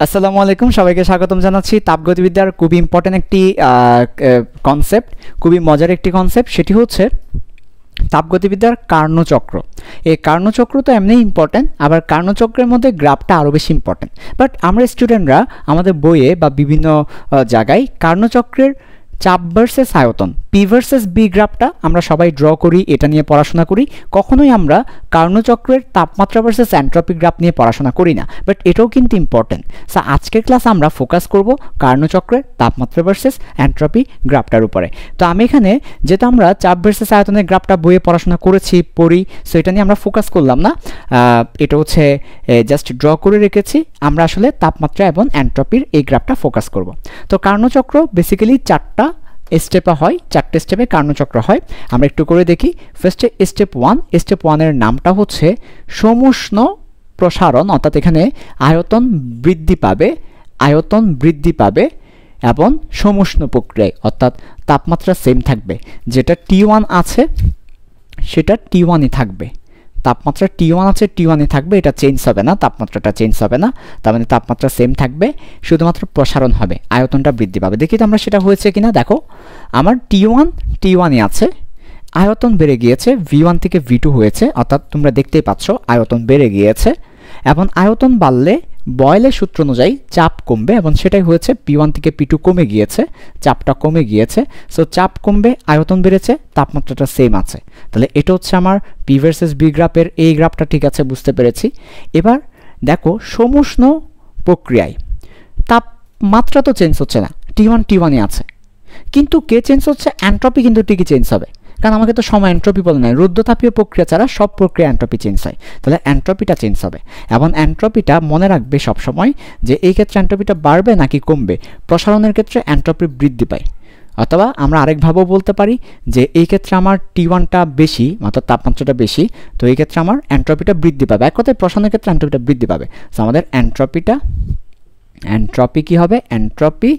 আসসালামু আলাইকুম, সবাইকে স্বাগতম জানাচ্ছি। তাপগতিবিদ্যার খুবই ইম্পর্টেন্ট একটি কনসেপ্ট, খুবই মজার একটি কনসেপ্ট, সেটি হচ্ছে তাপগতিবিদ্যার কার্নোচক্র। এই কার্নোচক্র তো এমনি ইম্পর্টেন্ট, আবার কার্নোচক্রের মধ্যে গ্রাফটা আরও বেশি ইম্পর্টেন্ট। বাট আমরা স্টুডেন্টরা আমাদের বইয়ে বা বিভিন্ন জায়গায় কার্নোচক্রের চাপ ভার্সেস আয়তন, পি ভার্সেস বি গ্রাফটা আমরা সবাই ড্র করি, এটা নিয়ে পড়াশোনা করি। কখনোই আমরা কার্নোচক্রের তাপমাত্রা ভার্সেস অ্যান্ট্রপি গ্রাফ নিয়ে পড়াশোনা করি না, বাট এটাও কিন্তু ইম্পর্টেন্ট। সো আজকের ক্লাস আমরা ফোকাস করব কার্নোচক্রের তাপমাত্রা ভার্সেস অ্যান্ট্রপি গ্রাফটার উপরে। তো আমি এখানে যেহেতু আমরা চাপ ভার্সেস আয়তনের গ্রাফটা বইয়ে পড়াশোনা করেছি, পড়ি, সো এটা নিয়ে আমরা ফোকাস করলাম না, এটা হচ্ছে জাস্ট ড্র করে রেখেছি। আমরা আসলে তাপমাত্রা এবং অ্যান্ট্রপির এই গ্রাফটা ফোকাস করব। তো কার্নোচক্র বেসিক্যালি চারটা স্টেপে হয়, চারটে স্টেপে কার্নোচক্র হয়। আমরা একটু করে দেখি। ফার্স্টে স্টেপ ওয়ান, স্টেপ ওয়ানের নামটা হচ্ছে সমুষ্ণ প্রসারণ, অর্থাৎ এখানে আয়তন বৃদ্ধি পাবে, আয়তন বৃদ্ধি পাবে এবং সমুষ্ণ প্রক্রিয়ায়, অর্থাৎ তাপমাত্রা সেম থাকবে। যেটা T1 আছে সেটা T1ই থাকবে, তাপমাত্রা T1 আছে T1ই থাকবে, এটা চেঞ্জ হবে না, তাপমাত্রাটা চেঞ্জ হবে না, তার মানে তাপমাত্রা সেম থাকবে, শুধুমাত্র প্রসারণ হবে, আয়তনটা বৃদ্ধি পাবে। দেখি তো আমরা সেটা হয়েছে কিনা। দেখো আমার T1ই আছে, আয়তন বেড়ে গিয়েছে, V1 থেকে V2 হয়েছে, অর্থাৎ তোমরা দেখতেই পাচ্ছ আয়তন বেড়ে গিয়েছে, এবং আয়তন বাড়লে বয়েলের সূত্র অনুযায়ী চাপ কমবে, এবং সেটাই হয়েছে। P1 থেকে P2 কমে গিয়েছে, চাপটা কমে গিয়েছে, সো চাপ কমবে, আয়তন বেড়েছে, তাপমাত্রাটা সেম আছে। তাহলে এটা হচ্ছে আমার পি ভার্সেস বি গ্রাফের এই গ্রাফটা, ঠিক আছে, বুঝতে পেরেছি। এবার দেখো সমুষ্ণ প্রক্রিয়ায় তাপমাত্রা তো চেঞ্জ হচ্ছে না, T1ই আছে, কিন্তু কে চেঞ্জ হচ্ছে? অ্যান্ট্রপি কিন্তু ঠিকই চেঞ্জ হবে, কারণ আমাকে তো সময় অ্যান্ট্রপি বলে নাই, রুদ্ধতাপীয় প্রক্রিয়া ছাড়া সব প্রক্রিয়া অ্যান্ট্রপি চেঞ্জ হয়, তাহলে অ্যান্ট্রপিটা চেঞ্জ হবে। এবং অ্যান্ট্রপিটা মনে রাখবে সবসময় যে এই ক্ষেত্রে অ্যান্ট্রপিটা বাড়বে নাকি কমবে। প্রসারণের ক্ষেত্রে অ্যান্ট্রপি বৃদ্ধি পায়, অথবা আমরা আরেকভাবেও বলতে পারি যে এই ক্ষেত্রে আমার T1টা বেশি, অর্থাৎ তাপমাত্রাটা বেশি, তো এই ক্ষেত্রে আমার অ্যান্ট্রপিটা বৃদ্ধি পাবে। এক কথায় প্রসারণের ক্ষেত্রে অ্যান্ট্রপিটা বৃদ্ধি পাবে, তো আমাদের অ্যান্ট্রপি কী হবে? অ্যান্ট্রপি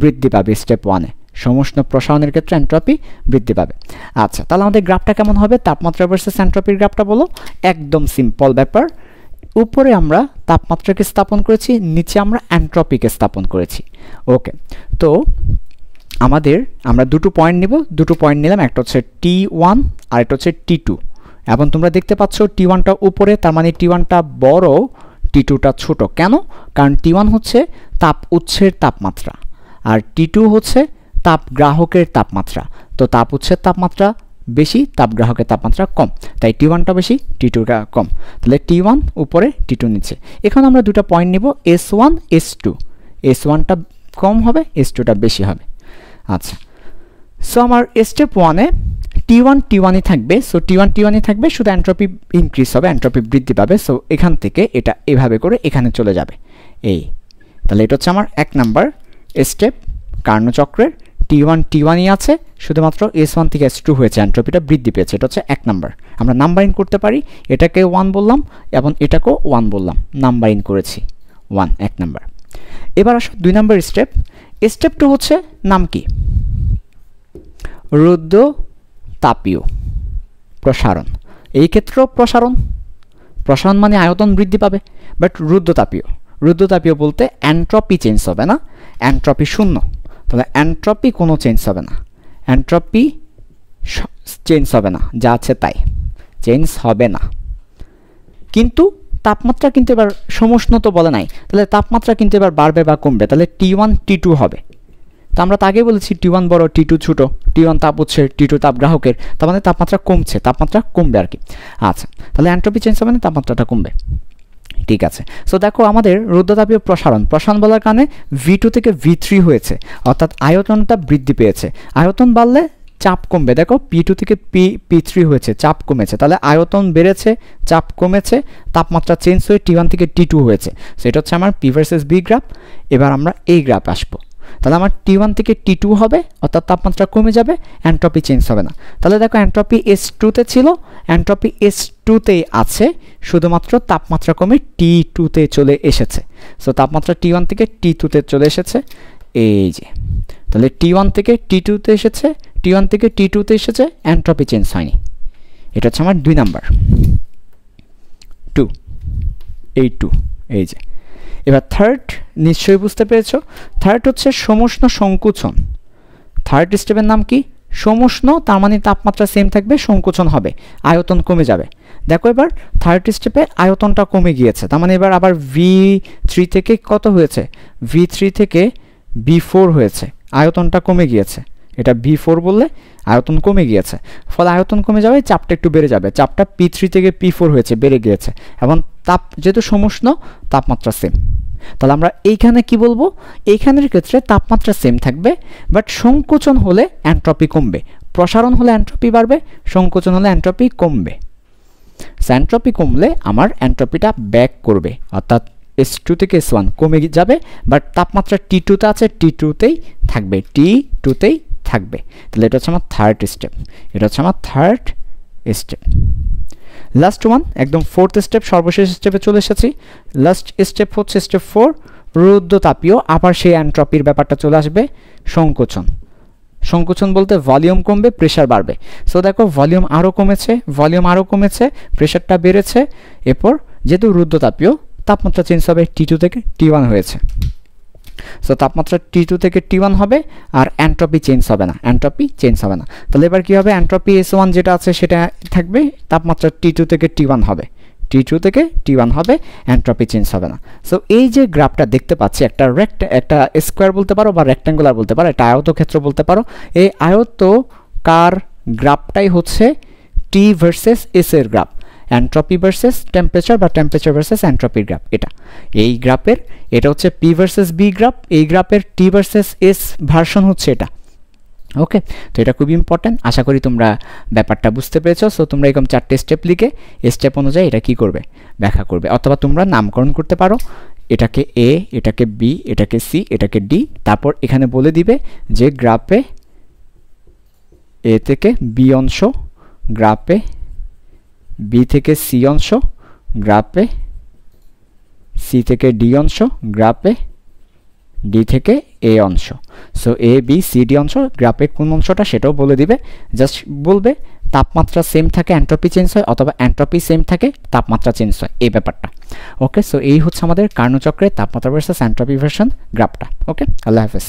বৃদ্ধি পাবে স্টেপ ওয়ানে, সমুষ্ণ প্রসারণের ক্ষেত্রে অ্যান্ট্রপি বৃদ্ধি পাবে। আচ্ছা, তাহলে আমাদের গ্রাফটা কেমন হবে? তাপমাত্রা ভার্সেস অ্যান্ট্রপির গ্রাফটা বলো। একদম সিম্পল ব্যাপার, উপরে আমরা তাপমাত্রাকে স্থাপন করেছি, নিচে আমরা অ্যান্ট্রপিকে স্থাপন করেছি। ওকে, তো আমরা দুটো পয়েন্ট নিব, দুটো পয়েন্ট নিলাম, একটা হচ্ছে T1 আর একটা হচ্ছে T2, এবং তোমরা দেখতে পাচ্ছ T1টা উপরে, তার মানে T1টা বড়, T2টা ছোট। কেন? কারণ T1 হচ্ছে তাপ উৎসের তাপমাত্রা, আর T2 হচ্ছে তাপ গ্রাহকের তাপমাত্রা। তো তাপ উৎসের তাপমাত্রা বেশি, তাপ গ্রাহকের তাপমাত্রা কম, তাই T1টা বেশি, T2টা কম। তাহলে T1 উপরে, T2 নিচে। এখন আমরা দুটো পয়েন্ট নিব, S1 S2, S1টা কম হবে, S2টা বেশি হবে। আচ্ছা, সো আমার স্টেপ ওয়ানে T1ই থাকবে, সো T1ই থাকবে, শুধু অ্যান্ট্রপি ইনক্রিজ হবে, অ্যান্ট্রপি বৃদ্ধি পাবে। সো এখান থেকে এটা এভাবে করে এখানে চলে যাবে, এই। তাহলে এটা হচ্ছে আমার এক নাম্বার স্টেপ কার্নোচক্রের। T1ই আছে, শুধুমাত্র S1 থেকে S2 হয়েছে, অ্যান্ট্রপিটা বৃদ্ধি পেয়েছে, এটা হচ্ছে এক নাম্বার। আমরা নাম্বারিং করতে পারি, এটাকে 1 বললাম এবং এটাকেও 1 বললাম, নাম্বারিং করেছি 1, এক নাম্বার। এবার আসো 2 নাম্বার স্টেপ। স্টেপ 2 হচ্ছে নাম কি? রুদ্ধতাপীয় প্রসারণ। এই ক্ষেত্রেও প্রসারণ মানে আয়তন বৃদ্ধি পাবে, বাট রুদ্ধতাপীয় বলতে অ্যান্ট্রপি চেঞ্জ হবে না, অ্যান্ট্রপি শূন্য। তাহলে অ্যান্ট্রপি কোনো চেঞ্জ হবে না, অ্যান্ট্রপি চেঞ্জ হবে না, যা আছে তাই, চেঞ্জ হবে না। কিন্তু তাপমাত্রা কিন্তু এবার সমুষ্ণ তো বলে নাই, তাহলে তাপমাত্রা কিন্তু এবার বাড়বে বা কমবে। তাহলে T1 T2 হবে। তো আমরা তো আগেই বলেছি T1 বড়, T2 ছোট, T1 তাপ উৎসের, T2 তাপ গ্রাহকের, তার মানে তাপমাত্রা কমছে, তাপমাত্রা কমবে আর কি। আচ্ছা, তাহলে অ্যান্ট্রপি চেঞ্জ হবে না, তাপমাত্রাটা কমবে, ঠিক আছে। সো দেখো আমাদের রুদ্ধতাপীয় প্রসারণ বলার কারণে V2 থেকে V3 হয়েছে, অর্থাৎ আয়তনটা বৃদ্ধি পেয়েছে। আয়তন বাড়লে চাপ কমবে, দেখো P2 থেকে P3 হয়েছে, চাপ কমেছে, তাহলে আয়তন বেড়েছে, চাপ কমেছে, তাপমাত্রা চেঞ্জ হয়ে T1 থেকে T2 হয়েছে। সো এটা হচ্ছে আমার P ভার্সেস B গ্রাফ। এবার আমরা এই গ্রাফ আসবো, তাহলে আমার T1 থেকে T2 হবে, অর্থাৎ তাপমাত্রা কমে যাবে, অ্যান্ট্রপি চেঞ্জ হবে না। তাহলে দেখো অ্যান্ট্রপি S2তে ছিল, অ্যান্ট্রপি S2তেই আছে, শুধুমাত্র তাপমাত্রা কমে T2তে চলে এসেছে। সো তাপমাত্রা T1 থেকে T2তে চলে এসেছে, এই যে। তাহলে T1 থেকে T2তে এসেছে, T1 থেকে T2তে এসেছে, অ্যান্ট্রপি চেঞ্জ হয়নি। এটা হচ্ছে আমার 2 নাম্বার, 2, এই যে। এবার থার্ড নিশ্চয়ই বুঝতে পেরেছো, থার্ড হচ্ছে সমুষ্ণ সংকোচন। থার্ড স্টেপের নাম কি? সমুষ্ণ, তার মানে তাপমাত্রা সেম থাকবে, সংকোচন হবে, আয়তন কমে যাবে। দেখো এবার থার্ড স্টেপে আয়তনটা কমে গিয়েছে, তার মানে এবার আবার V3 থেকে কত হয়েছে? V3 থেকে B4 হয়েছে, আয়তনটা কমে গিয়েছে। এটা B4 বললে আয়তন কমে গিয়েছে, ফলে আয়তন কমে যাবে, চাপটা একটু বেড়ে যাবে, চাপটা P3 থেকে P4 হয়েছে, বেড়ে গিয়েছে, এবং তাপ যেহেতু সমুষ্ণ তাপমাত্রা সেম। তাহলে আমরা এইখানে কি বলবো? এইখানের ক্ষেত্রে তাপমাত্রা সেম থাকবে, বাট সংকোচন হলে এন্ট্রপি কমবে, প্রসারণ হলে এন্ট্রপি বাড়বে, সংকোচন হলে এন্ট্রপি কমবে। এন্ট্রপি কমলে আমার এন্ট্রপিটা ব্যাক করবে, অর্থাৎ S2 থেকে S1 কমে যাবে, বাট তাপমাত্রা T2 তে আছে, T2তেই থাকবে, T2তেই থাকবে। তাহলে এটা হচ্ছে আমার থার্ড স্টেপ, এটা হচ্ছে আমার থার্ড স্টেপ। লাস্ট ওয়ান, একদম ফোর্থ স্টেপ, সর্বশেষ স্টেপে চলে এসেছি। লাস্ট স্টেপ হচ্ছে স্টেপ 4, রুদ্ধতাপীয়। আবার সেই এন্ট্রপির ব্যাপারটা চলে আসবে, সংকোচন। সংকোচন বলতে ভলিউম কমবে, প্রেশার বাড়বে। সো দেখো ভলিউম আরও কমেছে, ভলিউম আরও কমেছে, প্রেশারটা বেড়েছে। এরপর যেহেতু রুদ্ধতাপীয়, তাপমাত্রা চেঞ্জ হবে, T2 থেকে T1 হয়েছে। সো তাপমাত্রা T2 থেকে T1 হবে, আর এন্ট্রপি চেঞ্জ হবে না, এন্ট্রপি চেঞ্জ হবে না। তাহলে এবার কী হবে? এন্ট্রপি S1 যেটা আছে সেটা থাকবে, তাপমাত্রা T2 থেকে T1 হবে, T2 থেকে T1 হবে, এন্ট্রপি চেঞ্জ হবে না। সো এই যে গ্রাফটা দেখতে পাচ্ছি, একটা স্কোয়ার বলতে পারো বা রেক্ট্যাঙ্গুলার বলতে পারো, একটা আয়তক্ষেত্র বলতে পারো। এই আয়তকার গ্রাফটাই হচ্ছে T ভার্সেস S এর গ্রাফ, এন্ট্রপি ভার্সেস টেম্পারেচার বা টেম্পারেচার ভার্সেস এন্ট্রপির গ্রাফ। এই গ্রাফের এটা হচ্ছে P ভার্সেস B গ্রাফ, এই গ্রাফের T ভার্সেস S ভার্সন হচ্ছে এটা। ওকে, তো এটা খুব ইম্পর্টেন্ট। আশা করি তোমরা ব্যাপারটা বুঝতে পেরেছো। সো তোমরা এরকম 4টে স্টেপ লিখে স্টেপ অনুযায়ী এটা কি করবে? ব্যাখ্যা করবে, অথবা তোমরা নামকরণ করতে পারো, এটাকে A, এটাকে B, এটাকে C, এটাকে D। তারপর এখানে বলে দিবে যে গ্রাফে A থেকে B অংশ, গ্রাফে B থেকে C অংশ, গ্রাফে C থেকে D অংশ, গ্রাফে D থেকে A অংশ। So A, B, C, D অংশ, গ্রাফে কোন অংশটা সেটাও বলে দিবে। জাস্ট বলবে তাপমাত্রা সেম থাকে এন্ট্রপি চেঞ্জ হয়, অথবা এন্ট্রপি সেম থাকে তাপমাত্রা চেঞ্জ হয়, এই ব্যাপারটা। ওকে, সো এই হচ্ছে আমাদের কার্নোচক্রের তাপমাত্রা ভার্সাস এন্ট্রপি ভার্সন গ্রাফটা। ওকে, আল্লাহ হাফেজ।